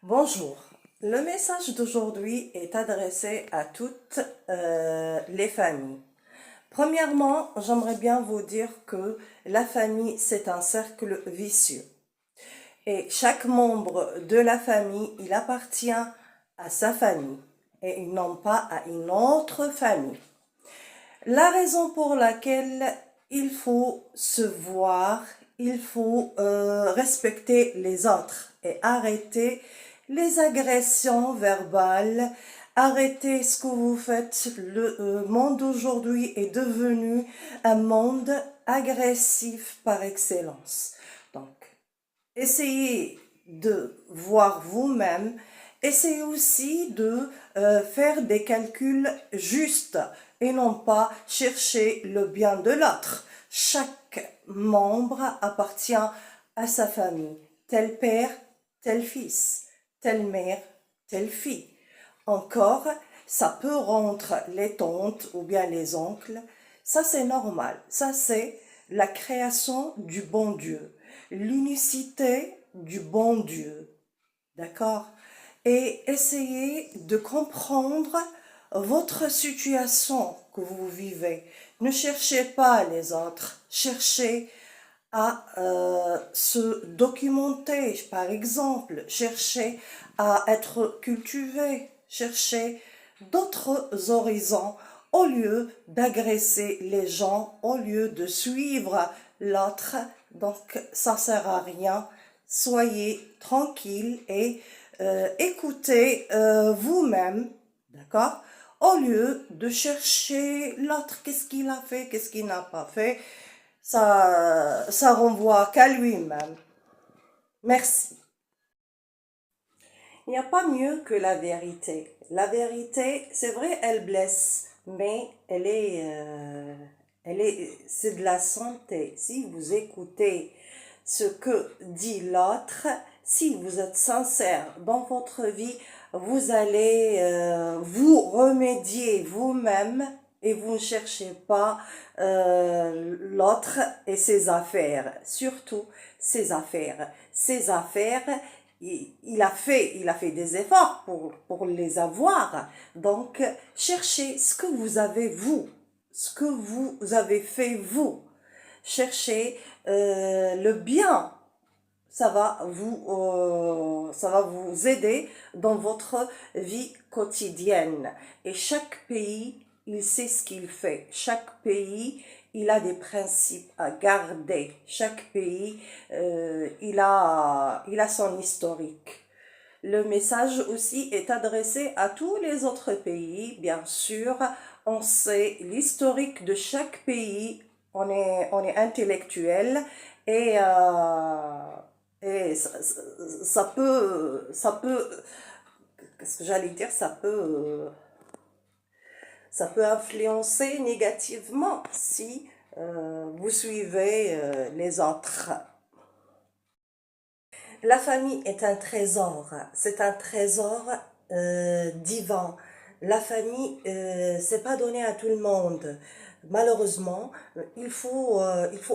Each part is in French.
Bonjour, le message d'aujourd'hui est adressé à toutes les familles. Premièrement, j'aimerais bien vous dire que la famille, c'est un cercle vicieux. Et chaque membre de la famille, il appartient à sa famille et non pas à une autre famille. La raison pour laquelle il faut se voir, il faut respecter les autres et arrêter les agressions verbales, arrêter ce que vous faites. Le monde d'aujourd'hui est devenu un monde agressif par excellence. Donc, essayez de voir vous-même, essayez aussi de faire des calculs justes et non pas chercher le bien de l'autre. Chaque membre appartient à sa famille, tel père, tel fils, telle mère, telle fille. Encore, ça peut rendre les tantes ou bien les oncles. Ça, c'est normal. Ça, c'est la création du bon Dieu, l'unicité du bon Dieu. D'accord? Et essayez de comprendre votre situation que vous vivez. Ne cherchez pas les autres, cherchez à se documenter, par exemple, chercher à être cultivé, chercher d'autres horizons au lieu d'agresser les gens, au lieu de suivre l'autre. Donc, ça sert à rien. Soyez tranquille et écoutez vous-même, d'accord? Au lieu de chercher l'autre, qu'est-ce qu'il a fait, qu'est-ce qu'il n'a pas fait, ça renvoie qu'à lui-même. Merci. Il n'y a pas mieux que la vérité. La vérité, c'est vrai, elle blesse, mais c'est de la santé. Si vous écoutez ce que dit l'autre, si vous êtes sincère dans votre vie, vous allez vous remédier vous-même et vous ne cherchez pas l'autre et ses affaires, surtout ses affaires. Ses affaires, il a fait des efforts pour les avoir. Donc, cherchez ce que vous avez vous, ce que vous avez fait vous. Cherchez le bien. Ça va vous aider dans votre vie quotidienne. Et chaque pays, il sait ce qu'il fait. Chaque pays, il a des principes à garder. Chaque pays, il a son historique. Le message aussi est adressé à tous les autres pays, bien sûr. On sait l'historique de chaque pays, on est intellectuel et, ça peut, qu'est-ce que j'allais dire, ça peut influencer négativement si vous suivez les autres. La famille est un trésor, c'est un trésor divin. La famille, c'est pas donné à tout le monde. Malheureusement, il faut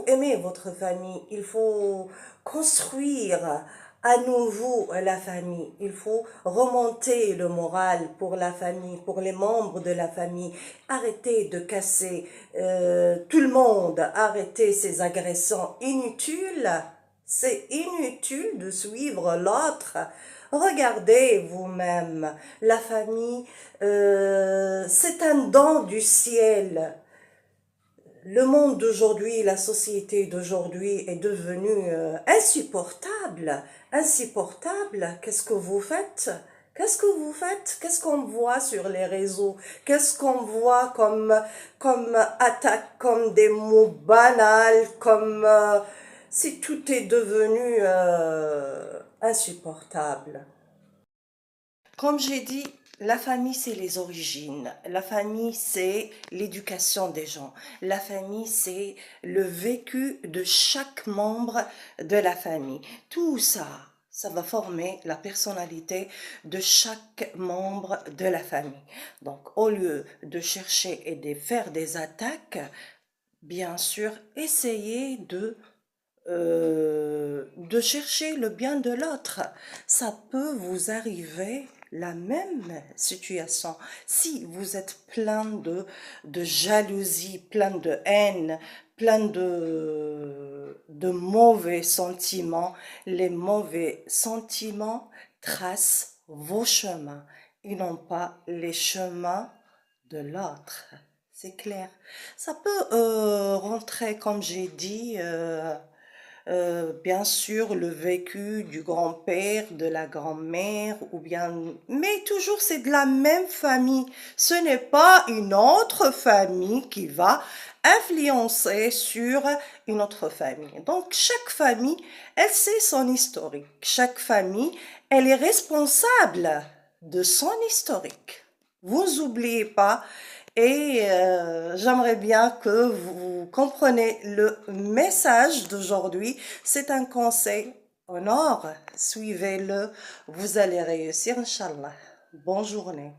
aimer votre famille, il faut construire à nouveau la famille. Il faut remonter le moral pour la famille, pour les membres de la famille. Arrêtez de casser tout le monde, arrêtez ces agressions inutiles. C'est inutile de suivre l'autre. Regardez vous-même. La famille, c'est un don du ciel. Le monde d'aujourd'hui, la société d'aujourd'hui est devenue insupportable. Insupportable. Qu'est-ce que vous faites? Qu'est-ce que vous faites? Qu'est-ce qu'on voit sur les réseaux? Qu'est-ce qu'on voit comme attaque, comme des mots banals, comme si tout est devenu insupportable. Comme j'ai dit, la famille, c'est les origines. La famille, c'est l'éducation des gens. La famille, c'est le vécu de chaque membre de la famille. Tout ça, ça va former la personnalité de chaque membre de la famille. Donc, au lieu de chercher et de faire des attaques, bien sûr, essayez de de chercher le bien de l'autre. Ça peut vous arriver la même situation. Si vous êtes plein de jalousie, plein de haine, plein de mauvais sentiments, les mauvais sentiments tracent vos chemins et non pas les chemins de l'autre. C'est clair. Ça peut rentrer, comme j'ai dit, bien sûr, le vécu du grand-père, de la grand-mère, ou bien, mais toujours c'est de la même famille. Ce n'est pas une autre famille qui va influencer sur une autre famille. Donc, chaque famille, elle sait son historique. Chaque famille, elle est responsable de son historique. Vous n'oubliez pas et j'aimerais bien que vous compreniez le message d'aujourd'hui. C'est un conseil en or. Suivez-le. Vous allez réussir, Inch'Allah. Bonne journée.